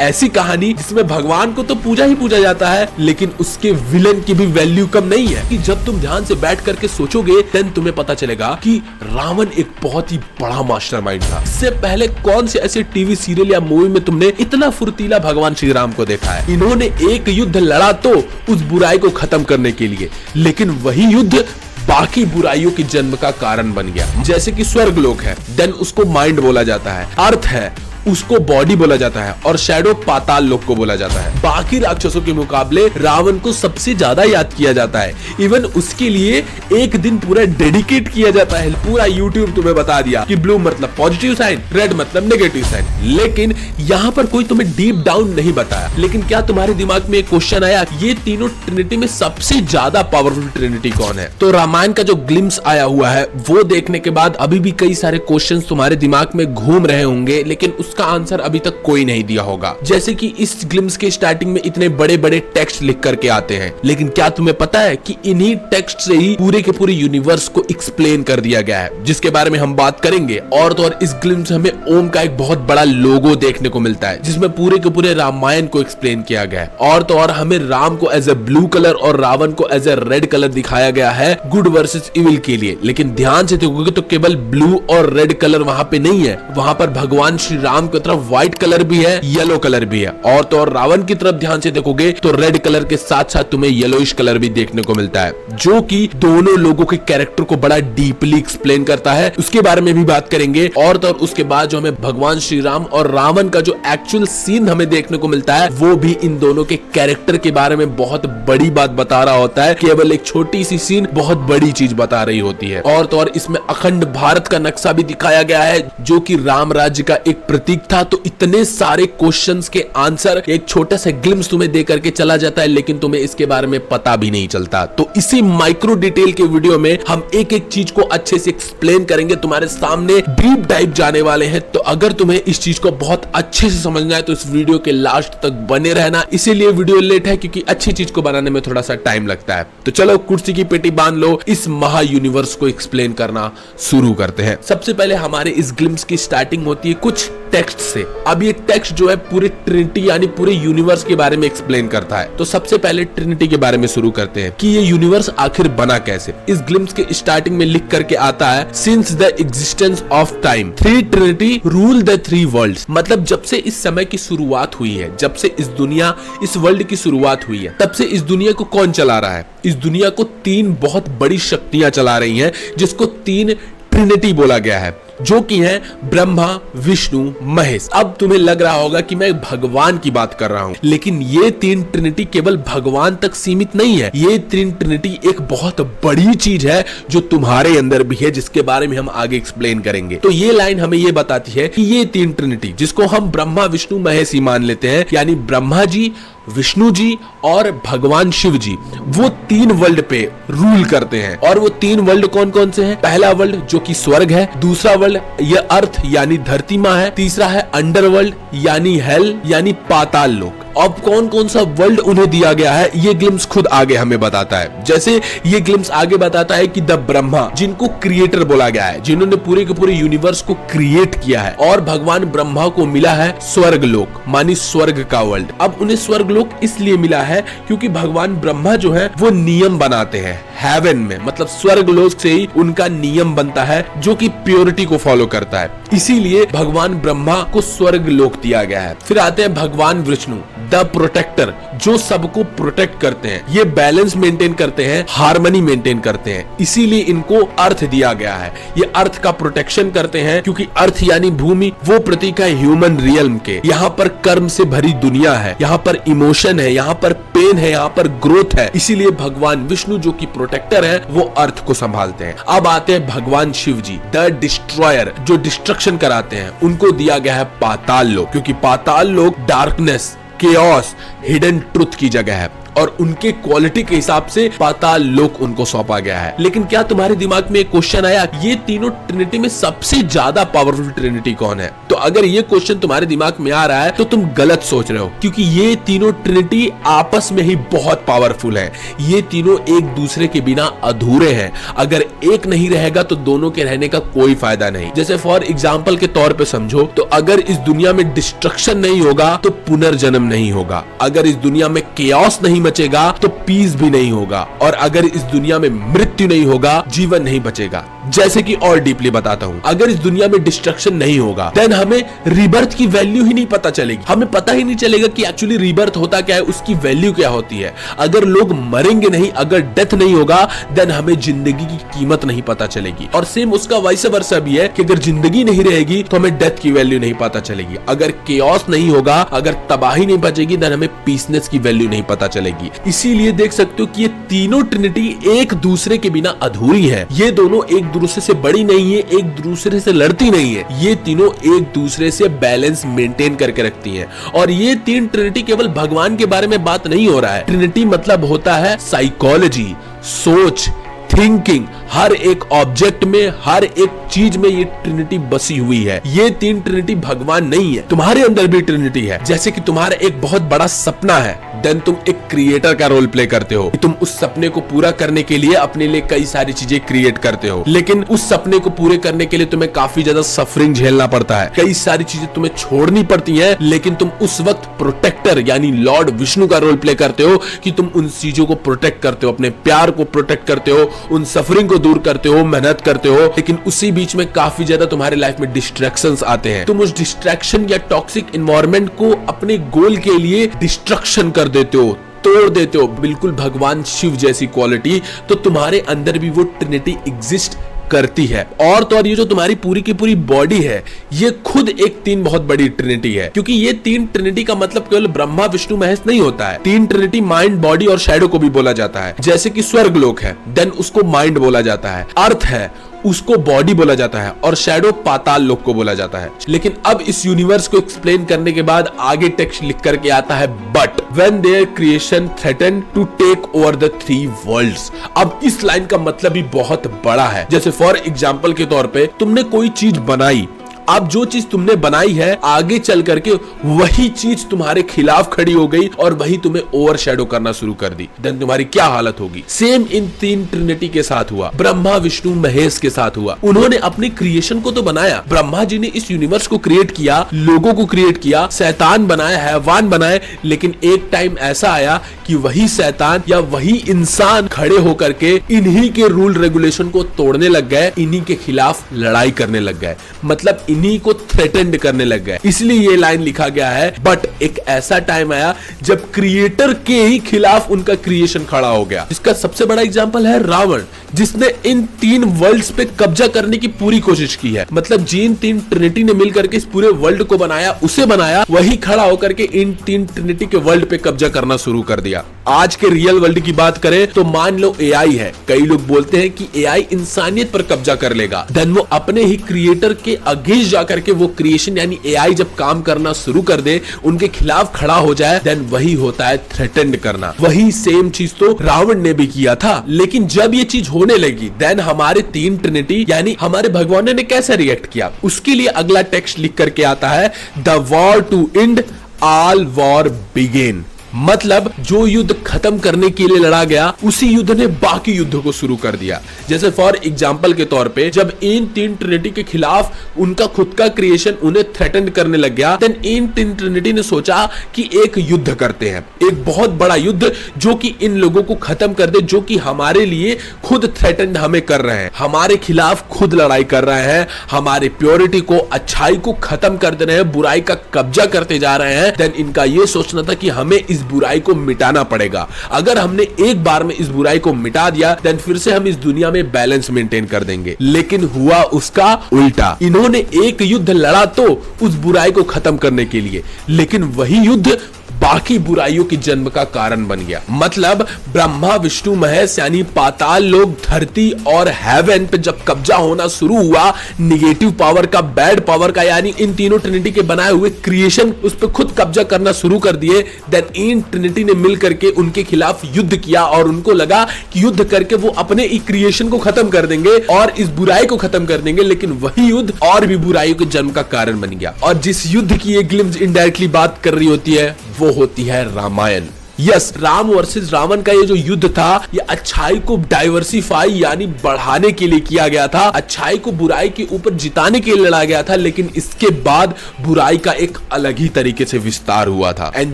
ऐसी कहानी जिसमें भगवान को तो पूजा ही पूजा जाता है, लेकिन उसके विलन की भी वैल्यू कम नहीं है। कि जब तुम ध्यान से बैठ करके सोचोगे देन तुम्हें पता चलेगा कि रावण एक बहुत ही बड़ा मास्टरमाइंड था। इससे पहले कौन से ऐसे टीवी सीरियल या मूवी में तुमने इतना फुर्तीला भगवान श्री राम को देखा है। इन्होंने एक युद्ध लड़ा तो उस बुराई को खत्म करने के लिए, लेकिन वही युद्ध बाकी बुराइयों के जन्म का कारण बन गया। जैसे कि स्वर्ग लोक है, देन उसको माइंड बोला जाता है, अर्थ है उसको बॉडी बोला जाता है, और शैडो पाताल लोक को बोला जाता है। बाकी राक्षसों के मुकाबले रावण को सबसे ज्यादा याद किया जाता है। इवन उसके लिए एक दिन पूरा डेडिकेट किया जाता है। पूरा यूट्यूब तुम्हें बता दिया कि ब्लू मतलब पॉजिटिव साइन, रेड मतलब नेगेटिव साइन, लेकिन यहाँ पर कोई तुम्हें डीप डाउन नहीं बताया। लेकिन क्या तुम्हारे दिमाग में एक क्वेश्चन आया, ये तीनों ट्रिनिटी में सबसे ज्यादा पावरफुल ट्रिनिटी कौन है? तो रामायण का जो ग्लिम्स आया हुआ है वो देखने के बाद अभी भी कई सारे क्वेश्चन तुम्हारे दिमाग में घूम रहे होंगे, लेकिन उसका आंसर अभी तक कोई नहीं दिया होगा। जैसे कि इस ग्लिम्स के स्टार्टिंग में इतने बड़े बड़े टेक्स्ट लिख करके आते हैं, लेकिन क्या तुम्हें पता है कि इन्हीं टेक्स्ट से ही पूरे के पूरे यूनिवर्स को एक्सप्लेन कर दिया गया है, जिसके बारे में हम बात करेंगे। और तो और इस ग्लिम्स में हमें ओम का एक बहुत बड़ा लोगो देखने को मिलता है, जिसमें पूरे के पूरे रामायण को एक्सप्लेन किया गया है। और तो और हमें राम को एज ए ब्लू कलर और रावण को एज ए रेड कलर दिखाया गया है गुड वर्सेस इविल के लिए। लेकिन ध्यान से देखोगे तो केवल ब्लू और रेड कलर वहां पे नहीं है, वहां पर भगवान श्री राम की तरफ व्हाइट कलर भी है, येलो कलर भी है। और तो और रावण की तरफ ध्यान से देखोगे तो रेड कलर के साथ साथ तुम्हें येलोइश कलर भी देखने को मिलता है, जो कि दोनों लोगों के कैरेक्टर को बड़ा डीपली एक्सप्लेन करता है। उसके बारे में भी बात करेंगे। और तो और उसके बाद जो हमें भगवान श्री राम और रावण का जो एक्चुअल सीन हमें देखने को मिलता है, वो भी इन दोनों के कैरेक्टर के बारे में बहुत बड़ी बात बता रहा होता है। केवल एक छोटी सी सीन बहुत बड़ी चीज बता रही होती है। और तो और इसमें अखंड भारत का नक्शा भी दिखाया गया है, जो कि राम राज्य का एक प्रतीक था। तो इतने सारे क्वेश्चंस के आंसर एक छोटा सा ग्लिम्स तुम्हें दे करके चला जाता है, लेकिन तुम्हें इसके बारे में पता भी नहीं चलता। तो इसी माइक्रो डिटेल के वीडियो में हम एक एक चीज को अच्छे से एक्सप्लेन करेंगे, तुम्हारे सामने डीप डाइव जाने वाले हैं। तो अगर तुम्हें इस चीज को बहुत अच्छे से समझना है तो इस वीडियो के लास्ट तक बने रहना। इसीलिए वीडियो लेट है, क्योंकि अच्छी चीज को बनाने में थोड़ा सा टाइम लगता है। तो चलो कुर्सी की पेटी बांध लो, इस महा यूनिवर्स को एक्सप्लेन करना शुरू करते हैं। सबसे पहले हमारे इस ग्लिम्स की स्टार्टिंग होती है कुछ टेक्स्ट से। अब ये टेक्स्ट जो है पूरी ट्रिनिटी यानी पूरे यूनिवर्स के बारे में एक्सप्लेन करता है। तो सबसे पहले ट्रिनिटी के बारे में शुरू करते हैं कि ये यूनिवर्स आखिर बना कैसे। इस ग्लिम्स के स्टार्टिंग में लिख करके आता है, since the existence of time three Trinity rule the three world's. मतलब जब से इस समय की शुरुआत हुई है, जब से इस दुनिया इस वर्ल्ड की शुरुआत हुई है, तब से इस दुनिया को कौन चला रहा है? इस दुनिया को तीन बहुत बड़ी शक्तियां चला रही हैं, जिसको तीन ट्रिनिटी बोला गया है, जो कि है ब्रह्मा, विष्णु, महेश। अब तुम्हें लग रहा होगा कि मैं भगवान की बात कर रहा हूं, लेकिन ये तीन ट्रिनिटी केवल भगवान तक सीमित नहीं है। ये तीन ट्रिनिटी एक बहुत बड़ी चीज है जो तुम्हारे अंदर भी है, जिसके बारे में हम आगे एक्सप्लेन करेंगे। तो ये लाइन हमें ये बताती है कि ये तीन ट्रिनिटी, जिसको हम ब्रह्मा, विष्णु, महेश ही मान लेते हैं, यानी ब्रह्मा जी, विष्णु जी और भगवान शिव जी, वो तीन वर्ल्ड पे रूल करते हैं। और वो तीन वर्ल्ड कौन कौन से हैं? पहला वर्ल्ड जो कि स्वर्ग है, दूसरा वर्ल्ड ये अर्थ यानी धरती माँ है, तीसरा है अंडरवर्ल्ड यानी हेल यानी पाताल लोक। अब कौन कौन सा वर्ल्ड उन्हें दिया गया है ये ग्लिम्स खुद आगे हमें बताता है। जैसे ये ग्लिम्स आगे बताता है कि द ब्रह्मा, जिनको क्रिएटर बोला गया है, जिन्होंने पूरे के पूरे यूनिवर्स को क्रिएट किया है, और भगवान ब्रह्मा को मिला है स्वर्ग लोक मानी स्वर्ग का वर्ल्ड। अब उन्हें स्वर्ग लोक इसलिए मिला है क्योंकि भगवान ब्रह्मा जो है वो नियम बनाते हैं हेवन में, मतलब स्वर्ग लोक से ही उनका नियम बनता है, जो कि प्योरिटी को फॉलो करता है। इसीलिए भगवान ब्रह्मा को स्वर्ग लोक दिया गया है। फिर आते हैं भगवान विष्णु, द प्रोटेक्टर, जो सबको प्रोटेक्ट करते हैं, ये बैलेंस मेंटेन करते हैं, हार्मनी मेंटेन करते हैं, इसीलिए इनको अर्थ दिया गया है। ये अर्थ का प्रोटेक्शन करते हैं, क्योंकि अर्थ यानी भूमि वो प्रतीक है ह्यूमन रियल्म के। यहाँ पर कर्म से भरी दुनिया है, यहाँ पर इमोशन है, यहाँ पर पेन है, यहाँ पर ग्रोथ है। इसीलिए भगवान विष्णु जो कि प्रोटेक्टर है, वो अर्थ को संभालते हैं। अब आते हैं भगवान शिव जी, द डिस्ट्रॉयर, जो डिस्ट्रक्शन कराते हैं। उनको दिया गया है पाताल लोक, क्योंकि पाताल लोक डार्कनेस, केओस, हिडन ट्रुथ की जगह है। और उनके क्वालिटी के हिसाब से पाताल लोक उनको सौंपा गया है। लेकिन क्या तुम्हारे दिमाग में एक क्वेश्चन आया, ये तीनों ट्रिनिटी में सबसे ज्यादा पावरफुल ट्रिनिटी कौन है? तो अगर ये क्वेश्चन तुम्हारे दिमाग में आ रहा है तो तुम गलत सोच रहे हो, क्योंकि ये तीनों ट्रिनिटी आपस में ही बहुत पावरफुल है। ये तीनों एक दूसरे के बिना अधूरे हैं। अगर एक नहीं रहेगा तो दोनों के रहने का कोई फायदा नहीं। जैसे फॉर एग्जाम्पल के तौर पे समझो तो अगर इस दुनिया में डिस्ट्रक्शन नहीं होगा तो पुनर्जन्म नहीं होगा, अगर इस दुनिया में केओस नहीं मचेगा तो पीस भी नहीं होगा, और अगर इस दुनिया में मृत्यु नहीं होगा जीवन नहीं बचेगा। जैसे कि और डीपली बताता हूं, अगर इस दुनिया में डिस्ट्रक्शन नहीं होगा देन हमें रीबर्थ की वैल्यू ही नहीं पता चलेगी। हमें पता ही नहीं चलेगा कि एक्चुअली रीबर्थ होता क्या है, उसकी वैल्यू क्या होती है। अगर लोग मरेंगे नहीं, अगर डेथ नहीं होगा देन हमें जिंदगी की कीमत नहीं पता चलेगी। और सेम उसका वाइस वर्सा भी है कि अगर जिंदगी नहीं रहेगी तो हमें डेथ की वैल्यू नहीं पता चलेगी। अगर केओस नहीं होगा, अगर तबाही नहीं बचेगी देन हमें पीसनेस की वैल्यू नहीं पता चलेगी। इसीलिए देख सकते हो कि ये तीनों ट्रिनिटी एक दूसरे के बिना अधूरी है। ये दोनों एक दूसरे से बड़ी नहीं है, एक दूसरे से लड़ती नहीं है, ये तीनों एक दूसरे से बैलेंस मेंटेन करके रखती हैं। और ये तीन ट्रिनिटी केवल भगवान के बारे में बात नहीं हो रहा है। ट्रिनिटी मतलब होता है साइकोलॉजी, सोच, थिंकिंग। हर एक ऑब्जेक्ट में, हर एक चीज में ये ट्रिनिटी बसी हुई है। ये तीन ट्रिनिटी भगवान नहीं है, तुम्हारे अंदर भी ट्रिनिटी है। जैसे कि तुम्हारा एक बहुत बड़ा सपना है, देन तुम एक क्रिएटर का रोल प्ले करते हो। तुम उस सपने को पूरा करने के लिए अपने लिए कई सारी चीजें क्रिएट करते हो, लेकिन उस सपने को पूरे करने के लिए तुम्हें काफी ज्यादा सफरिंग झेलना पड़ता है। कई सारी चीजें तुम्हें छोड़नी पड़ती है, लेकिन तुम उस वक्त प्रोटेक्टर यानी लॉर्ड विष्णु का रोल प्ले करते हो कि तुम उन चीजों को प्रोटेक्ट करते हो, अपने प्यार को प्रोटेक्ट करते हो, उन सफरिंग को दूर करते हो, मेहनत करते हो। लेकिन उसी बीच में काफी ज्यादा तुम्हारे लाइफ में डिस्ट्रैक्शंस आते हैं। तुम उस डिस्ट्रैक्शन या टॉक्सिक एनवायरनमेंट को अपने गोल के लिए डिस्ट्रक्शन कर देते हो, तोड़ देते हो। बिल्कुल भगवान शिव जैसी क्वालिटी तो तुम्हारे अंदर भी वो ट्रिनिटी एग्जिस्ट करती है। और तो और ये जो तुम्हारी पूरी की पूरी बॉडी है ये खुद एक तीन बहुत बड़ी ट्रिनिटी है, क्योंकि ये तीन ट्रिनिटी का मतलब केवल ब्रह्मा विष्णु महेश नहीं होता है। तीन ट्रिनिटी माइंड, बॉडी और शैडो को भी बोला जाता है। जैसे कि स्वर्ग लोक है देन उसको माइंड बोला जाता है, अर्थ है उसको बॉडी बोला जाता है, और शैडो पाताल लोक को बोला जाता है। लेकिन अब इस यूनिवर्स को एक्सप्लेन करने के बाद आगे टेक्स्ट लिख करके आता है but when their creation threaten to take over the three worlds. अब इस लाइन का मतलब भी बहुत बड़ा है। जैसे फॉर एग्जांपल के तौर पे तुमने कोई चीज बनाई, अब जो चीज तुमने बनाई है आगे चल करके वही चीज तुम्हारे खिलाफ खड़ी हो गई और वही तुम्हें ओवरशैडो करना शुरू कर दी, देन तुम्हारी क्या हालत होगी। सेम इन तीन ट्रिनिटी के साथ हुआ, ब्रह्मा विष्णु महेश के साथ हुआ। उन्होंने अपनी क्रिएशन को तो बनाया, ब्रह्मा जी ने इस यूनिवर्स को क्रिएट किया, लोगों को क्रिएट किया, शैतान बनाए, हैवान बनाए। लेकिन एक टाइम ऐसा आया कि वही शैतान या वही इंसान खड़े होकर के इन्हीं के रूल रेगुलेशन को तोड़ने लग गए, इन्हीं के खिलाफ लड़ाई करने लग गए, मतलब इन्हीं को थ्रेटेंड करने लग गए। इसलिए ये लाइन लिखा गया है बट एक ऐसा टाइम आया जब क्रिएटर के ही खिलाफ उनका क्रिएशन खड़ा हो गया। इसका सबसे बड़ा एग्जांपल है रावण, जिसने इन तीन वर्ल्ड्स पे कब्जा करने की पूरी कोशिश की है। मतलब जिन तीन ट्रिनिटी ने मिलकर के इस पूरे वर्ल्ड को बनाया, उसे बनाया, वही खड़ा होकर के इन तीन ट्रिनिटी के वर्ल्ड पे कब्जा करना शुरू कर दिया। आज के रियल वर्ल्ड की बात करें तो मान लो एआई है, कई लोग बोलते हैं कि एआई इंसानियत पर कब्जा कर लेगा, देन वो अपने ही क्रिएटर के अगेंस्ट जाकर के वो क्रिएशन यानी एआई जब काम करना शुरू कर दे, उनके खिलाफ खड़ा हो जाए, देन वही होता है थ्रेटेंड करना। वही सेम चीज तो रावण ने भी किया था। लेकिन जब ये चीज होने लगी देन हमारे तीन ट्रिनिटी यानी हमारे भगवान ने कैसे रिएक्ट किया, उसके लिए अगला टेक्स्ट लिख करके आता है the war to end all war begin. मतलब जो युद्ध खत्म करने के लिए लड़ा गया उसी युद्ध ने बाकी युद्धों को शुरू कर दिया। जैसे फॉर एग्जांपल के तौर पे जब इन तीन ट्रिनिटी के खिलाफ उनका खुद का क्रिएशन उन्हें थ्रेटन करने लग गया, देन इन तीन ट्रिनिटी ने सोचा कि एक युद्ध करते हैं, एक बहुत बड़ा युद्ध जो कि इन लोगों को खत्म कर दे, जो कि हमारे लिए खुद थ्रेटन हमें कर रहे हैं, हमारे खिलाफ खुद लड़ाई कर रहे हैं, हमारे प्योरिटी को, अच्छाई को खत्म कर दे रहे हैं, बुराई का कब्जा करते जा रहे हैं। देन इनका यह सोचना था कि हमें इस बुराई को मिटाना पड़ेगा। अगर हमने एक बार में इस बुराई को मिटा दिया देन फिर से हम इस दुनिया में बैलेंस मेंटेन कर देंगे। लेकिन हुआ उसका उल्टा। इन्होंने एक युद्ध लड़ा तो उस बुराई को खत्म करने के लिए, लेकिन वही युद्ध बाकी बुराइयों के जन्म का कारण बन गया। मतलब ब्रह्मा विष्णु महेश यानी पाताल लोक, धरती और हेवन पे जब कब्जा होना शुरू हुआ निगेटिव पावर का, बैड पावर का, यानी इन तीनों ट्रिनिटी के बनाए हुए क्रिएशन उस पर खुद कब्जा करना शुरू कर दिए। देन इन ट्रिनिटी ने मिल करके उनके खिलाफ युद्ध किया और उनको लगा कि युद्ध करके वो अपने क्रिएशन को खत्म कर देंगे और इस बुराई को खत्म कर देंगे, लेकिन वही युद्ध और भी बुराइयों के जन्म का कारण बन गया। और जिस युद्ध की ये ग्लिम्स इनडायरेक्टली बात कर रही होती है वो होती है रामायण। यस, राम वर्सेस रावण का ये जो युद्ध था ये अच्छाई को डाइवर्सिफाई यानी बढ़ाने के लिए किया गया था, अच्छाई को बुराई के ऊपर जिताने के लिए लड़ा गया था, लेकिन इसके बाद बुराई का एक अलग ही तरीके से विस्तार हुआ था। एंड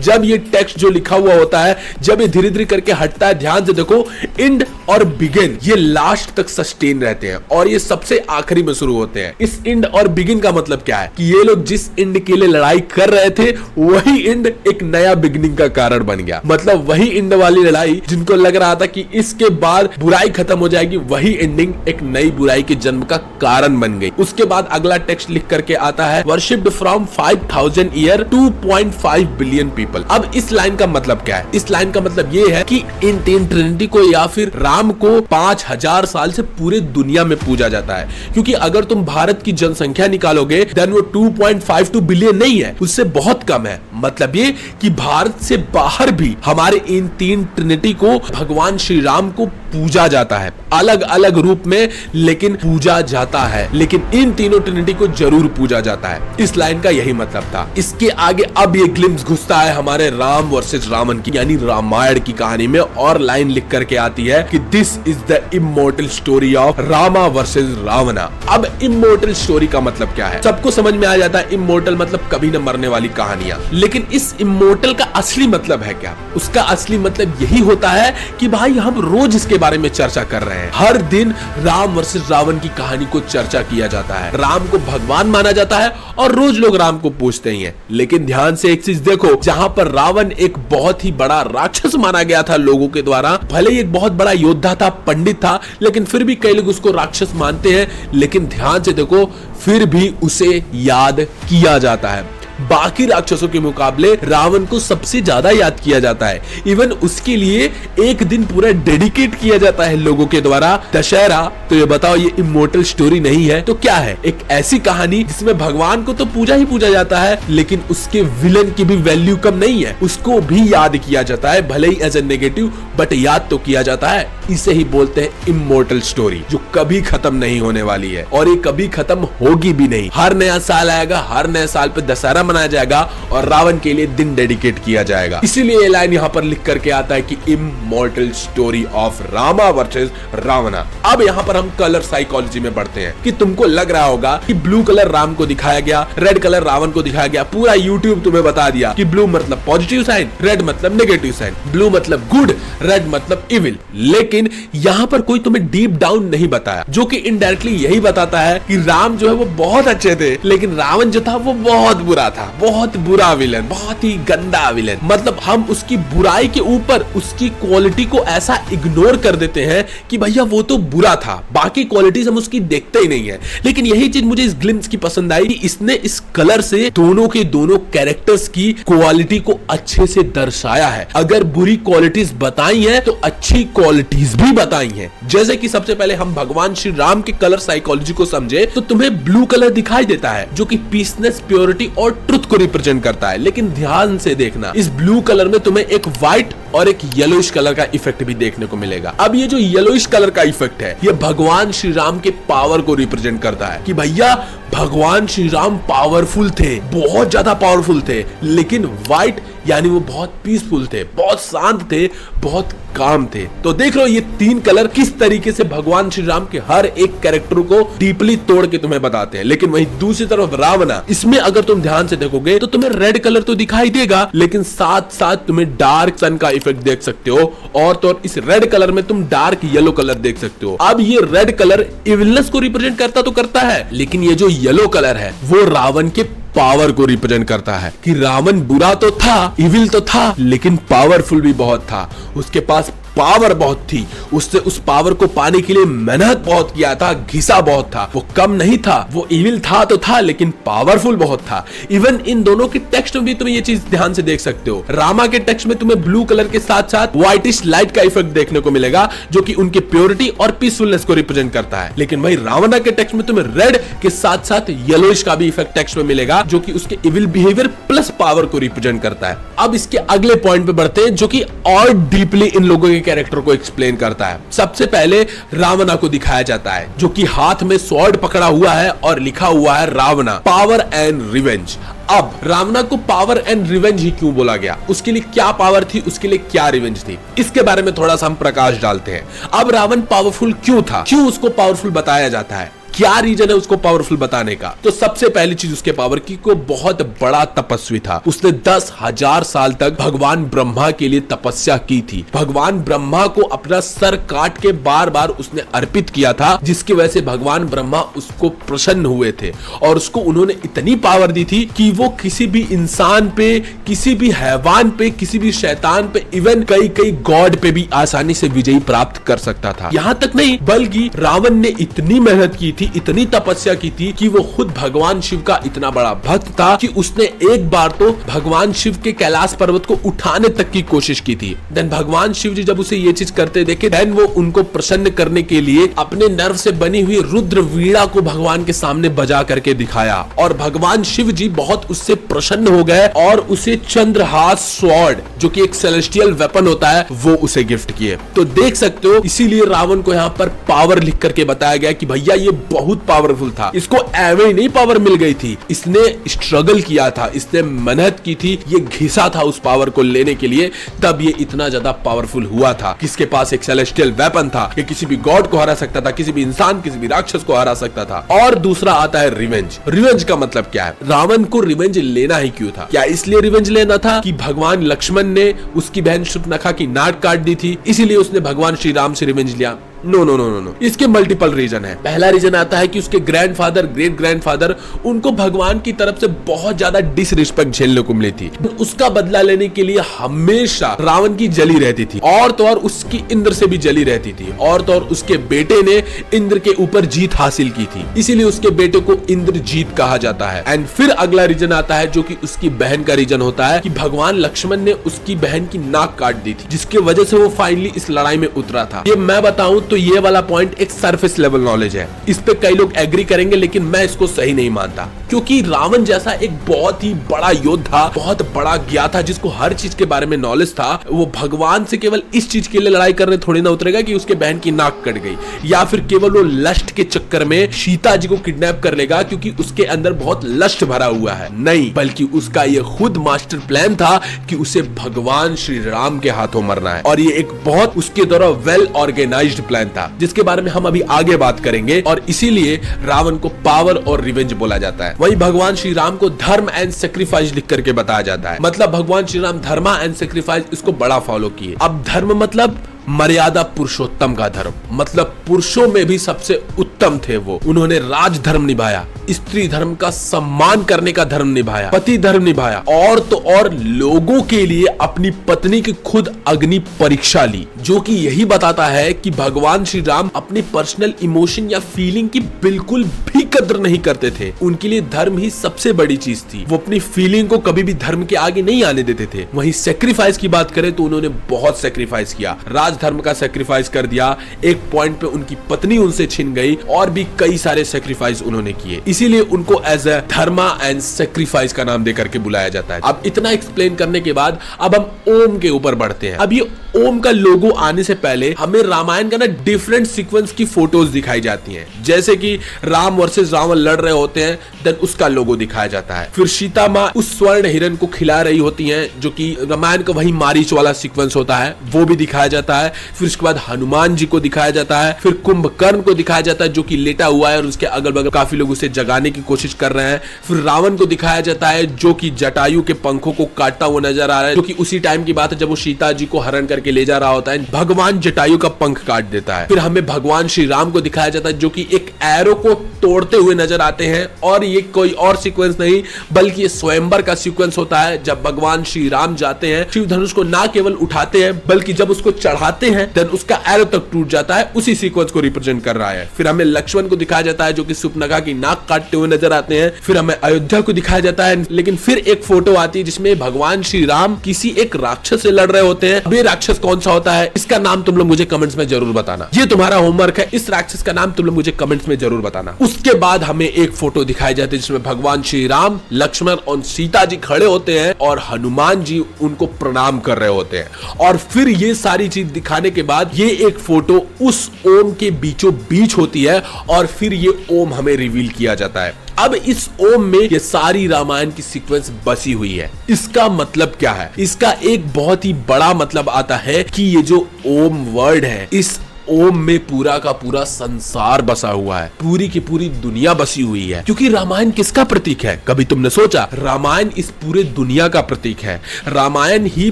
जब ये टेक्स्ट जो लिखा हुआ होता है जब ये धीरे धीरे करके हटता है, ध्यान से देखो, एंड और बिगिन ये लास्ट तक सस्टेन रहते हैं और ये सबसे आखिरी में शुरू होते हैं। इस एंड और बिगिन का मतलब क्या है कि ये लोग जिस एंड के लिए लड़ाई कर रहे थे वही एंड एक नया बिगिनिंग का कारण बन गया। मतलब वही एंड वाली लड़ाई जिनको लग रहा था कि इसके बाद बुराई खत्म हो जाएगी, वही एंडिंग एक नई बुराई के जन्म का कारण बन गई। उसके बाद अगला टेक्स्ट लिख करके आता है, worshipped from 5000 year 2.5 billion people. अब इस लाइन का मतलब क्या है? इस लाइन का मतलब ये है कि इन तीन ट्रिनिटी को या फिर राम को 5000 साल से पूरे दुनिया में पूजा जाता है। क्योंकि अगर तुम भारत की जनसंख्या निकालोगे देन वो 2.52 बिलियन नहीं है, उससे बहुत कम है। मतलब ये कि भारत से बाहर भी हमारे इन तीन ट्रिनिटी को भगवान श्री राम को पूजा जाता है, अलग अलग रूप में लेकिन पूजा जाता है, लेकिन इन तीनों ट्रिनिटी को जरूर पूजा जाता है। इस लाइन का यही मतलब था। इसके आगे अब ये ग्लिम्स घुसता है हमारे राम वर्सेस रावण की यानी रामायण की कहानी में और लाइन लिख करके आती है कि this is the immortal story of Rama versus Ravana. अब इमोर्टल स्टोरी का मतलब क्या है? सबको समझ में आ जाता है इमोर्टल मतलब कभी न मरने वाली कहानियां, लेकिन इस इमोर्टल का असली मतलब है क्या? उसका असली मतलब यही होता है कि भाई हम रोज इसके बारे में चर्चा कर रहे हैं। हर दिन राम वर्सेस रावण की कहानी को चर्चा किया जाता है, राम को भगवान माना जाता है और रोज लोग राम को पूछते ही हैं। लेकिन ध्यान से एक चीज देखो, जहां पर रावण एक बहुत ही बड़ा राक्षस माना गया था लोगों के द्वारा, भले ही एक बहुत बड़ा योद्धा था, पंडित था, लेकिन फिर भी कई लोग उसको राक्षस मानते हैं। लेकिन ध्यान से देखो, फिर भी उसे याद किया जाता है। बाकी राक्षसों के मुकाबले रावण को सबसे ज्यादा याद किया जाता है। इवन उसके लिए एक दिन पूरा डेडिकेट किया जाता है लोगों के द्वारा, दशहरा। तो ये बताओ, ये इमोर्टल स्टोरी नहीं है तो क्या है? एक ऐसी कहानी जिसमें भगवान को तो पूजा ही पूजा जाता है, लेकिन उसके विलन की भी वैल्यू कम नहीं है, उसको भी याद किया जाता है, भले ही एज ए नेगेटिव बट याद तो किया जाता है। इसे ही बोलते हैं इमोर्टल स्टोरी, जो कभी खत्म नहीं होने वाली है और ये कभी खत्म होगी भी नहीं। हर नया साल आएगा, हर नए साल पे दशहरा मनाया जाएगा और रावण के लिए दिन डेडिकेट किया जाएगा। इसीलिए ये लाइन यहाँ पर लिख करके आता है कि immortal story of Rama versus Ravana. अब यहाँ पर हम कलर साइकोलॉजी में बढ़ते हैं कि तुमको लग रहा होगा कि ब्लू कलर राम को दिखाया गया, रेड कलर रावण को दिखाया गया, पूरा यूट्यूब तुम्हें बता दिया कि ब्लू मतलब पॉजिटिव साइन, रेड मतलब नेगेटिव साइन, ब्लू मतलब गुड, रेड मतलब इविल। लेकिन यहाँ पर कोई तुम्हें डीप डाउन नहीं बताया, जो कि इनडायरेक्टली यही बताता है कि राम जो है वो बहुत अच्छे थे, लेकिन रावण जो था वो बहुत बुरा था, बहुत बुरा विलन, बहुत ही गंदा विलन। मतलब हम उसकी बुराई के ऊपर उसकी क्वालिटी को ऐसा इग्नोर कर देते हैं कि भैया वो तो बुरा था, बाकी क्वालिटीज हम उसकी देखते ही नहीं है। लेकिन यही चीज मुझे इस ग्लिम्स की पसंद आई कि इसने इस कलर से दोनों के दोनों कैरेक्टर्स की क्वालिटी को अच्छे से दर्शाया है। अगर बुरी क्वालिटीज बताई है तो अच्छी क्वालिटीज भी बताई है। जैसे कि सबसे पहले हम भगवान श्री राम के कलर साइकोलॉजी को समझे तो तुम्हें ब्लू कलर दिखाई देता है, जो कि पीसनेस, प्योरिटी और ट्रुथ को रिप्रेजेंट करता है। लेकिन ध्यान से देखना, इस ब्लू कलर में तुम्हें एक व्हाइट और एक येलोइश कलर का इफेक्ट भी देखने को मिलेगा। अब ये जो येलोइश कलर का इफेक्ट है ये भगवान श्री राम के पावर को रिप्रेजेंट करता है कि भैया भगवान श्री राम पावरफुल थे, बहुत ज्यादा पावरफुल थे। लेकिन व्हाइट यानी वो बहुत पीसफुल थे, बहुत शांत थे, बहुत काम थे। तो देख लो ये तीन कलर किस तरीके से भगवान श्री राम के हर एक कैरेक्टर को डीपली तोड़ के तुम्हें बताते हैं। लेकिन वहीं दूसरी तरफ रावणा, इसमें अगर तुम ध्यान से देखोगे तो तुम्हें रेड कलर तो दिखाई देगा, लेकिन साथ साथ तुम्हें डार्क सन का इफेक्ट देख सकते हो, और तो इस रेड कलर में तुम डार्क येलो कलर देख सकते हो। अब ये रेड कलर इविलनेस को रिप्रेजेंट करता तो करता है, लेकिन ये जो येलो कलर है वो रावण के पावर को रिप्रेजेंट करता है कि रावण बुरा तो था, इविल तो था, लेकिन पावरफुल भी बहुत था। उसके पास पावर बहुत थी, उसने उस पावर को पाने के लिए मेहनत बहुत किया था, घिसा बहुत था। वो कम नहीं था, वो इविल था तो था लेकिन पावरफुल बहुत था। इवन इन दोनों के टेक्स्ट में भी तुम्हें ये चीज ध्यान से देख सकते हो। रामा के टेक्स्ट में तुम्हें ब्लू कलर के साथ साथ व्हाइटिश लाइट का इफेक्ट देखने को मिलेगा जो कि उनके प्योरिटी और पीसफुलनेस को रिप्रेजेंट करता है। लेकिन वही रावणा के टेक्स्ट में तुम्हें रेड के साथ साथ येलोइश का भी इफेक्ट टेक्स्ट में मिलेगा जो कि उसके इविल बिहेवियर प्लस पावर को रिप्रेजेंट करता है। अब इसके अगले पॉइंट पे बढ़ते हैं जो कि और डीपली इन लोगों के कैरेक्टर को एक्सप्लेन करता है। सबसे पहले रावणा को दिखाया जाता है जो कि हाथ में स्वॉर्ड पकड़ा हुआ है और लिखा हुआ है रावणा, पावर एंड रिवेंज। अब रावणा को पावर एंड रिवेंज ही क्यों बोला गया, उसके लिए क्या पावर थी, उसके लिए क्या रिवेंज थी, इसके बारे में थोड़ा सा हम प्रकाश डालते हैं। अब रावण पावरफुल क्यों था, क्यों उसको पावरफुल बताया जाता है, क्या रीजन है उसको पावरफुल बताने का। तो सबसे पहली चीज उसके पावर की को बहुत बड़ा तपस्वी था। उसने 10,000 साल तक भगवान ब्रह्मा के लिए तपस्या की थी। भगवान ब्रह्मा को अपना सर काट के बार बार उसने अर्पित किया था जिसकी वजह से भगवान ब्रह्मा उसको प्रसन्न हुए थे और उसको उन्होंने इतनी पावर दी थी कि वो किसी भी इंसान पे, किसी भी हैवान पे, किसी भी शैतान पे, इवन कई गॉड पे भी आसानी से विजयी प्राप्त कर सकता था। यहां तक नहीं बल्कि रावण ने इतनी मेहनत की थी, इतनी तपस्या की थी कि वो खुद भगवान शिव का इतना बड़ा भक्त था कि उसने एक बार तो भगवान शिव के कैलाश पर्वत को उठाने तक की कोशिश की थी। देन भगवान शिव जी जब उसे ये चीज करते देखे देन वो उनको प्रसन्न करने के लिए अपने नर्व से बनी हुई रुद्र वीणा को भगवान के सामने बजा करके दिखाया और भगवान शिव जी बहुत उससे प्रसन्न हो गए और उसे चंद्रहास स्वॉर्ड जो कि एक सेलेस्टियल वेपन होता है वो उसे गिफ्ट किए। तो देख सकते हो इसीलिए रावण को यहाँ पर पावर लिख करके बताया गया कि भैया ये बहुत पावरफुल था, इसको एवे ही नहीं पावर मिल गई थी, इसने स्ट्रगल किया था, इसने मेहनत की थी, ये घिसा था उस पावर को लेने के लिए, तब ये इतना ज्यादा पावरफुल हुआ था। किसके पास एक सेलेस्टियल वेपन था, ये किसी भी गॉड को हरा सकता था, किसी भी इंसान, किसी भी राक्षस को हरा सकता था। और दूसरा आता है रिवेंज। रिवेंज का मतलब क्या है, रावण को रिवेंज लेना ही क्यों था, क्या इसलिए रिवेंज लेना था कि भगवान लक्ष्मण ने उसकी बहन शूर्पणखा की नाक काट दी थी इसीलिए उसने भगवान श्री राम से रिवेंज लिया? No no no no no, इसके मल्टीपल रीजन है। पहला रीजन आता है कि उसके ग्रैंडफादर, ग्रेट ग्रैंडफादर, उनको भगवान की तरफ से बहुत ज्यादा डिसरिस्पेक्ट झेलने को मिली थी। उसका बदला लेने के लिए हमेशा रावण की जली रहती थी और तो और उसकी इंद्र से भी जली रहती थी और तो और उसके बेटे ने इंद्र के ऊपर जीत हासिल की थी इसीलिए उसके बेटे को इंद्रजीत कहा जाता है। एंड फिर अगला रीजन आता है जो कि उसकी बहन का रीजन होता है कि भगवान लक्ष्मण ने उसकी बहन की नाक काट दी थी जिसकी वजह से वो फाइनली इस लड़ाई में उतरा था। ये मैं बताऊं तो ये वाला पॉइंट एक सरफेस लेवल नॉलेज है, इस पे कई लोग एग्री करेंगे लेकिन मैं इसको सही नहीं मानता क्योंकि रावण जैसा एक बहुत ही बड़ा योद्धा, बहुत बड़ा ज्ञाता जिसको हर चीज के बारे में नॉलेज था, वो भगवान से केवल इस चीज के लिए लड़ाई करने थोड़ी ना उतरेगा कि उसके बहन की नाक कट गई या फिर केवल वो लस्ट के चक्कर में सीता जी को किडनैप कर लेगा क्योंकि उसके अंदर बहुत लस्ट भरा हुआ है। नहीं, बल्कि उसका ये खुद मास्टर प्लान था कि उसे भगवान श्री राम के हाथों मरना है और ये एक बहुत उसके द्वारा वेल ऑर्गेनाइज्ड प्लान था जिसके बारे में हम अभी आगे बात करेंगे और इसीलिए रावण को पावर और रिवेंज बोला जाता है। वही भगवान श्री राम को धर्म एंड सेक्रीफाइस लिख करके बताया जाता है, मतलब भगवान श्री राम धर्मा एंड सेक्रीफाइस इसको बड़ा फॉलो किए। अब धर्म मतलब मर्यादा पुरुषोत्तम का धर्म, मतलब पुरुषों में भी सबसे उत्तम थे वो। उन्होंने राज धर्म निभाया, स्त्री धर्म का सम्मान करने का धर्म निभाया, पति धर्म निभाया और तो और लोगों के लिए अपनी पत्नी की खुद अग्नि परीक्षा ली, जो कि यही बताता है कि भगवान श्री राम अपने पर्सनल इमोशन या फीलिंग की बिल्कुल भी कदर नहीं करते थे। उनके लिए धर्म ही सबसे बड़ी चीज थी, वो अपनी फीलिंग को कभी भी धर्म के आगे नहीं आने देते थे। वहीं सेक्रीफाइस की बात करें तो उन्होंने बहुत सेक्रीफाइस किया, धर्म का सेक्रीफाइस कर दिया, एक पॉइंट पे उनकी पत्नी उनसे छिन गई और भी कई सारे सेक्रीफाइस उन्होंने किए, इसीलिए उनको as a dharma and sacrifice का नाम देकर के बुलाया जाता है। अब इतना एक्सप्लेन करने के बाद अब हम ओम के ऊपर बढ़ते हैं। अब ये ओम का लोगो आने से पहले हमें रामायण का ना डिफरेंट सीक्वेंस की फोटोज दिखाई जाती हैं, जैसे कि राम वर्सेस रावण लड़ रहे होते हैं, देन उसका लोगो दिखाया जाता है। फिर सीता माँ उस स्वर्ण हिरण को खिला रही होती हैं, जो कि रामायण का वही मारीच वाला सीक्वेंस होता है, वो भी दिखाया जाता है। फिर उसके बाद हनुमान जी को दिखाया जाता है, फिर कुंभकर्ण को दिखाया जाता है जो कि लेटा हुआ है और उसके अगल बगल काफी लोग उसे जगाने की कोशिश कर रहे हैं। फिर रावण को दिखाया जाता है जो कि जटायु के पंखों को काटता हुआ नजर आ रहा है, जो कि उसी टाइम की बात है जब वो सीता जी को हरण करके करके ले जा रहा होता है, भगवान जटायु का पंख काट देता है। फिर हमें भगवान श्री राम को दिखाया जाता है जो कि एक एरो को तोड़ते हुए नजर आते हैं, और ये कोई और सीक्वेंस नहीं बल्कि ये स्वयंवर का सीक्वेंस होता है। जब भगवान श्री राम जाते हैं, शिव धनुष को ना केवल उठाते हैं बल्कि जब उसको चढ़ाते हैं देन उसका एरो तक टूट जाता है, उसी सीक्वेंस को रिप्रेजेंट कर रहा है। फिर हमें लक्ष्मण को दिखाया जाता है जो कि सुपनखा की नाक काटते हुए नजर आते हैं। फिर हमें अयोध्या को दिखाया जाता है, लेकिन फिर एक फोटो आती है जिसमें भगवान श्री राम किसी एक राक्षस से लड़ रहे होते हैं। अब ये राक्षस कौन सा होता है, इसका नाम तुम लोग मुझे कमेंट्स में जरूर बताना। ये तुम्हारा होमवर्क है, इस राक्षस का नाम तुम लोग मुझे कमेंट्स में जरूर बताना। उसके बाद हमें एक फोटो दिखाई जाती है जिसमें भगवान श्री राम, लक्ष्मण और सीता जी खड़े होते हैं और हनुमान जी उनको प्रणाम कर रहे होते हैं। और फिर ये सारी चीज दिखाने के बाद ये एक फोटो उस ओम के बीचों बीच होती है और फिर ये ओम हमें रिवील किया जाता है। अब इस ओम में ये सारी रामायण की सीक्वेंस बसी हुई है। इसका मतलब क्या है? इसका एक बहुत ही बड़ा मतलब आता है कि ये जो ओम वर्ड है, इस ओम में पूरा का पूरा संसार बसा हुआ है, पूरी की पूरी दुनिया बसी हुई है। क्योंकि रामायण किसका प्रतीक है? कभी तुमने सोचा? रामायण इस पूरे दुनिया का प्रतीक है। रामायण ही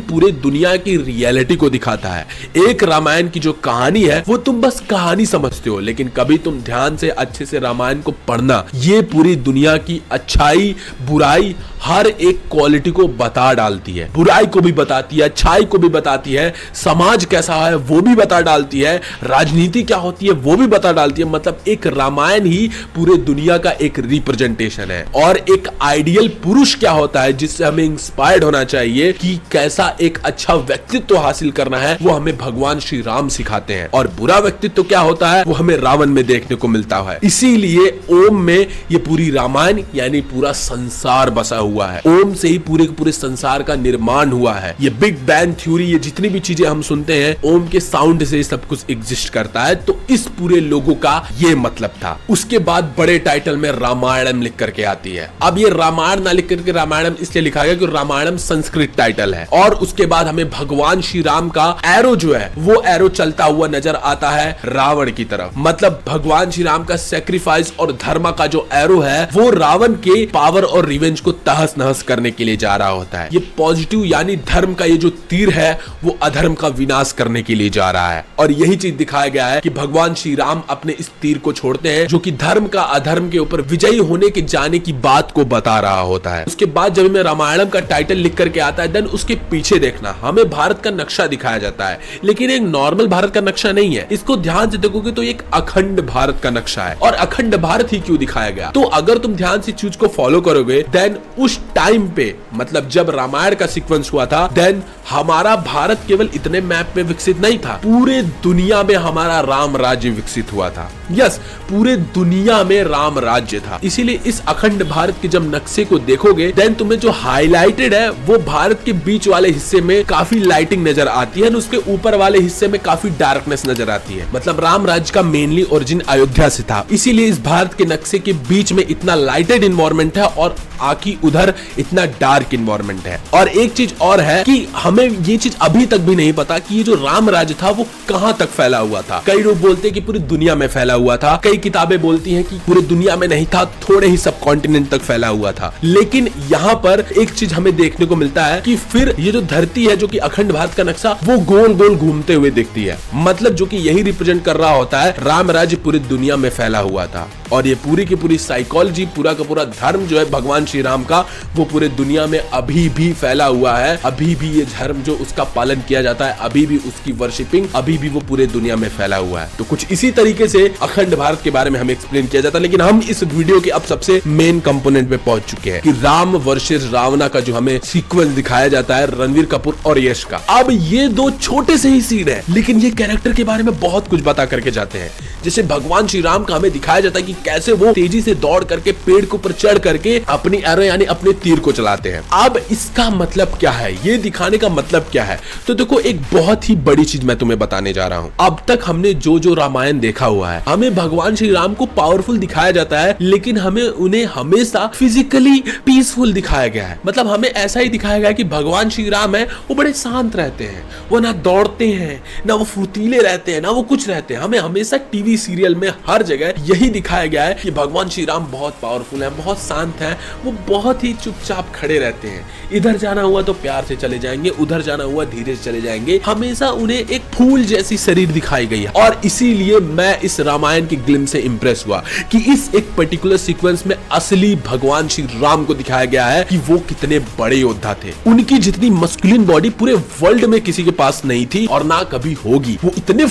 पूरे दुनिया की रियलिटी को दिखाता है। एक रामायण की जो कहानी है वो तुम बस कहानी समझते हो, लेकिन कभी तुम ध्यान से अच्छे से रामायण को पढ़ना, ये पूरी दुनिया की अच्छाई बुराई हर एक क्वालिटी को बता डालती है। बुराई को भी बताती है, अच्छाई को भी बताती है, समाज कैसा है वो भी बता डालती है, राजनीति क्या होती है वो भी बता डालती है। मतलब एक रामायण ही पूरे दुनिया का एक रिप्रेजेंटेशन है। और एक आइडियल पुरुष क्या होता है जिससे हमें इंस्पायर्ड होना चाहिए कि कैसा एक अच्छा व्यक्तित्व हासिल करना है, वो हमें भगवान श्री राम सिखाते हैं। और बुरा व्यक्तित्व क्या होता है वो हमें रावण में देखने को मिलता है। इसीलिए ओम में ये पूरी रामायण यानी पूरा संसार बसा हुआ है। ओम से ही पूरे के पूरे संसार का निर्माण हुआ है। ये बिग बैंग थ्योरी, ये जितनी भी चीजें हम सुनते हैं, ओम के साउंड से सब कुछ एग्जिस्ट करता है। तो इस पूरे लोगों का ये मतलब था। उसके बाद बड़े टाइटल में रामायणम लिख करके आती है। अब ये रामायण ना लिख करके रामायणम इसलिए लिखा गया कि रामायणम संस्कृत टाइटल है। और उसके बाद हमें भगवान श्री राम का एरो जो है वो एरो चलता हुआ नजर आता है रावण की तरफ। मतलब भगवान श्री राम का सेक्रीफाइस और धर्म का जो एरो है वो रावण के पावर और रिवेंज को तहस नहस करने के लिए जा रहा होता है। ये पॉजिटिव यानी धर्म का ये जो तीर है वो अधर्म का विनाश करने के लिए जा रहा है। और यही चीज दिखाया गया है कि भगवान श्री राम अपने इस तीर को छोड़ते हैं जो कि धर्म का अधर्म के ऊपर विजयी होने के जाने की बात को बता रहा होता है। उसके बाद जब हमें रामायणम का टाइटल लिख करके आता है देन उसके पीछे देखना हमें भारत का नक्शा दिखाया जाता है, लेकिन एक नॉर्मल भारत का नक्शा नहीं है। इसको ध्यान से देखोगे तो एक अखंड भारत का नक्शा है। और अखंड भारत ही क्यों दिखाया गया? तो अगर तुम ध्यान से चीज को फॉलो करोगे देन उस टाइम पे मतलब जब रामायण का सीक्वेंस हुआ था देन हमारा भारत केवल इतने मैप में विकसित नहीं था, पूरे दुनिया में हमारा राम राज्य विकसित हुआ था। यस, पूरे दुनिया में राम राज्य था। इसीलिए इस अखंड भारत के जब नक्शे को देखोगे देन तुम्हें जो हाईलाइटेड है वो भारत के बीच वाले हिस्से में काफी लाइटिंग नजर आती है, उसके ऊपर वाले हिस्से में काफी डार्कनेस नजर आती है। मतलब राम राज्य का मेनली ओरिजिन अयोध्या से था, इसीलिए इस भारत के नक्शे के बीच में इतना लाइटेड इन्वायरमेंट है और आखी उधर इतना डार्क इन्वायरमेंट है। और एक चीज और है कि हमें ये चीज अभी तक भी नहीं पता कि ये जो राम राज्य था वो कहां तक फैला हुआ था। कई लोग बोलते हैं कि पूरी दुनिया में फैला हुआ था, कई किताबें बोलती हैं कि पूरी दुनिया में नहीं था, थोड़े ही सब कॉन्टिनेंट तक फैला हुआ था। लेकिन यहाँ पर एक चीज हमें देखने को मिलता है कि फिर ये जो धरती है जो कि अखंड भारत का नक्शा वो गोल गोल घूमते हुए दिखती है। मतलब जो कि यही रिप्रेजेंट कर रहा होता है राम राज्य पूरी दुनिया में फैला हुआ था। और ये पूरी की पूरी साइकोलॉजी, पूरा का पूरा धर्म जो है भगवान श्री राम का वो पूरे दुनिया में अभी भी फैला हुआ है। अभी भी ये धर्म जो उसका पालन किया जाता है, अभी भी उसकी वर्शिपिंग अभी भी वो पूरे दुनिया में फैला हुआ है। तो कुछ इसी तरीके से अखंड भारत के बारे में हमें एक्सप्लेन किया जाता है। लेकिन हम इस वीडियो के अब सबसे मेन कंपोनेंट पे पहुंच चुके हैं कि राम वर्सेस रावणा का जो हमें सीक्वेंस दिखाया जाता है रणवीर कपूर और यश का। अब ये दो छोटे से ही सीन है लेकिन ये कैरेक्टर के बारे में बहुत कुछ बता करके जाते हैं। जैसे भगवान श्री राम का हमें दिखाया जाता है कि कैसे वो तेजी से दौड़ करके पेड़ के ऊपर चढ़ करके अपनी एरो यानी अपने तीर को चलाते हैं। अब इसका मतलब क्या है, ये दिखाने का मतलब क्या है? तो देखो एक बहुत ही बड़ी चीज मैं तुम्हें बताने जा रहा हूँ। अब तक हमने जो जो रामायण देखा हुआ है हमें भगवान श्री राम को पावरफुल दिखाया जाता है, लेकिन हमें उन्हें हमेशा फिजिकली पीसफुल दिखाया गया है। मतलब हमें ऐसा ही दिखाया गया कि भगवान श्री राम है वो बड़े शांत रहते हैं, वो ना दौड़ते हैं, ना वो फुर्तीले रहते हैं, ना वो कुछ रहते हैं। हमें हमेशा टीवी टीवी सीरियल में हर जगह यही दिखाया गया है कि भगवान श्री राम बहुत पावरफुल हैं, बहुत शांत हैं, वो बहुत ही चुपचाप खड़े रहते हैं। इधर जाना हुआ तो प्यार से चले जाएंगे, उधर जाना हुआ धीरे से चले जाएंगे। हमेशा उन्हें एक फूल जैसी शरीर दिखाई गई है और इसीलिए मैं इस रामायण की ग्लिम से इंप्रेस हुआ कि इस एक पर्टिकुलर सीक्वेंस में असली भगवान श्री राम को दिखाया गया है कि वो कितने बड़े योद्धा थे। उनकी जितनी मस्कुलिन बॉडी पूरे वर्ल्ड में किसी के पास नहीं थी और ना कभी होगी। वो इतने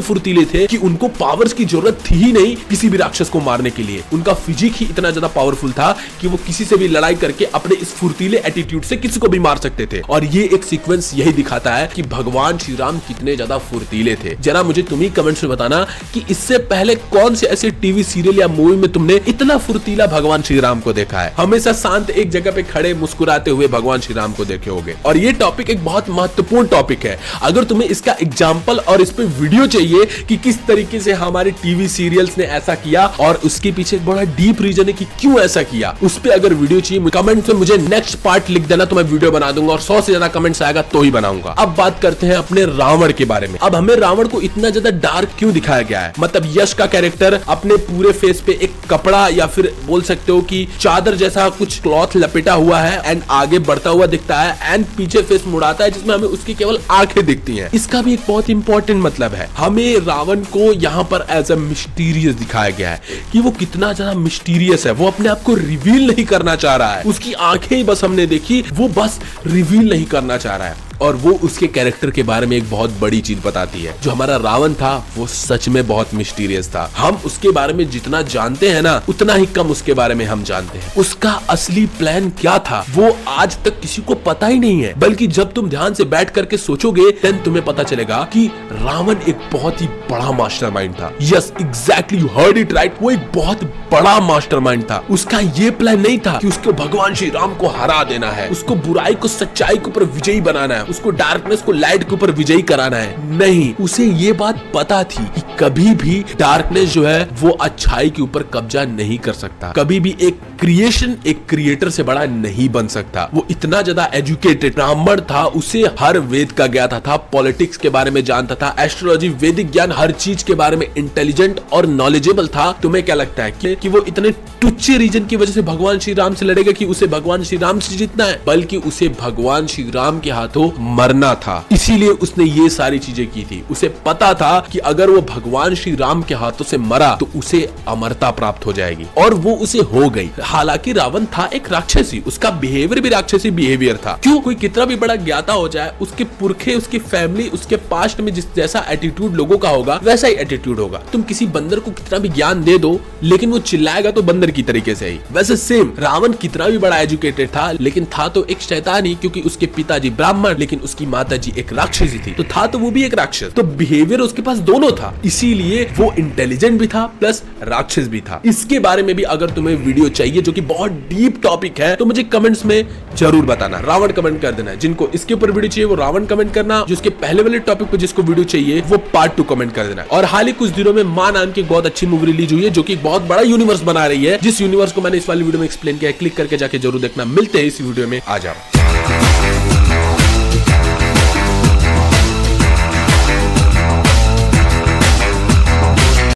फुर्तीले थे कि उनको पावर्स की जरूरत थी ही नहीं किसी भी राक्षस को मारने के लिए। उनका फिजिक ही इतना ज्यादा पावरफुल था कि वो किसी से भी लड़ाई करके अपने इस फुर्तीले एटीट्यूड से किसी को भी मार सकते थे। और ये एक सीक्वेंस यही दिखाता है कि भगवान श्री राम कितने ज्यादा फुर्तीले थे। जरा मुझे तुम ही कमेंट्स में बताना कि इससे पहले कौन से ऐसे टीवी सीरियल या मूवी में तुमने इतना फुर्तीला भगवान श्री राम को देखा है। हमेशा शांत एक जगह पे खड़े मुस्कुराते हुए भगवान श्री राम को देखे होगे। और ये टॉपिक एक बहुत महत्वपूर्ण टॉपिक है। अगर तुम्हें इसका एग्जाम्पल और इस पे वीडियो चाहिए कि किस तरीके से हमारे टीवी सीरियल्स ने ऐसा किया और उसके पीछे एक बड़ा डीप रीजन है कि क्यों ऐसा किया, उस पे अगर वीडियो चाहिए कमेंट में मुझे नेक्स्ट पार्ट लिख देना तो मैं वीडियो बना दूंगा और 100 से ज्यादा कमेंट्स आएगा तो ही बनाऊंगा। अब बात करते हैं अपने रावण के बारे में। अब हमें रावण को इतना ज्यादा डार्क क्यों दिखाया गया है? मतलब यश का कैरेक्टर अपने पूरे फेस पे एक कपड़ा या फिर बोल सकते हो कि चादर जैसा कुछ क्लॉथ लपेटा हुआ है एंड आगे बढ़ता हुआ दिखता है एंड पीछे फेस मुड़ाता है जिसमें हमें उसकी केवल आंखें दिखती हैं। इसका भी एक बहुत इंपॉर्टेंट मतलब है। हमें रावण को यहाँ पर एज अ मिस्टीरियस दिखाया गया है कि वो कितना ज्यादा मिस्टीरियस है। वो अपने आप को रिवील नहीं करना चाह रहा है। उसकी आंखें ही बस हमने देखी, वो बस रिवील नहीं करना चाह रहा है। और वो उसके कैरेक्टर के बारे में एक बहुत बड़ी चीज बताती है। जो हमारा रावण था वो सच में बहुत मिस्टीरियस था। हम उसके बारे में जितना जानते हैं ना उतना ही कम उसके बारे में हम जानते हैं। उसका असली प्लान क्या था वो आज तक किसी को पता ही नहीं है। बल्कि जब तुम ध्यान से बैठ करके सोचोगे देन तुम्हें पता चलेगा कि रावण एक बहुत ही बड़ा मास्टरमाइंड था। Yes exactly you heard it right, वो एक बहुत बड़ा मास्टरमाइंड था। उसका ये प्लान नहीं था कि उसको भगवान श्री राम को हरा देना है, उसको बुराई को सच्चाई के ऊपर विजयी बनाना है, उसको डार्कनेस को लाइट के ऊपर विजयी कराना है। नहीं, उसे ये बात पता थी कि कभी भी डार्कनेस जो है वो अच्छाई के ऊपर कब्जा नहीं कर सकता। कभी भी एक क्रिएशन एक क्रिएटर से बड़ा नहीं बन सकता। वो इतना ज्यादा एजुकेटेड ब्राह्मण था, उसे हर वेद का ज्ञाता था, पॉलिटिक्स के बारे में जानता था, एस्ट्रोलॉजी, वैदिक ज्ञान, हर चीज के बारे में इंटेलिजेंट और नॉलेजेबल था। तुम्हें क्या लगता है कि वो इतने टुच्चे रीजन की वजह से भगवान श्री राम से लड़ेगा कि उसे भगवान श्री राम से जीतना है? बल्कि उसे भगवान श्री राम के हाथों मरना था। इसीलिए उसने ये सारी चीजें की थी। उसे पता था कि अगर वो भगवान श्री राम के हाथों से मरा तो उसे अमरता प्राप्त हो जाएगी और वो उसे हो गई। हालांकि रावण था एक राक्षसी, उसका बिहेवियर भी राक्षसी बिहेवियर था। क्यों? कोई कितना भी बड़ा ज्ञाता हो जाए, उसके पुरखे, उसकी फैमिली, उसके पास्ट में जिस जैसा एटीट्यूड लोगों का होगा वैसा ही एटीट्यूड होगा। तुम किसी बंदर को कितना भी ज्ञान दे दो लेकिन वो चिल्लाएगा तो बंदर की तरीके से ही। वैसे सेम रावण कितना भी बड़ा एजुकेटेड था लेकिन था तो एक शैतान ही, क्योंकि उसके पिताजी ब्राह्मण लेकिन उसकी माताजी एक राक्षसी थी, तो था तो वो भी एक राक्षस। तो बिहेवियर उसके पास दोनों था, इसीलिए वो इंटेलिजेंट भी था प्लस राक्षस भी था। इसके बारे में भी अगर तुम्हें वीडियो चाहिए जो कि बहुत डीप टॉपिक है तो मुझे कमेंट्स में जरूर बताना। रावण कमेंट कर देना। जिनको इसके ऊपर वीडियो चाहिए वो रावण कमेंट करना, जिसके पहले वाले टॉपिक पर जिसको वीडियो चाहिए वो पार्ट 2 कमेंट कर देना। और हाल ही कुछ दिनों में मां नाम की बहुत अच्छी मूवी रिलीज हुई है जो कि बहुत बड़ा यूनिवर्स बना रही है, जिस यूनिवर्स को मैंने इस वाली वीडियो में एक्सप्लेन किया है। क्लिक करके जाके जरूर देखना। मिलते हैं इस वीडियो में, आ जाओ।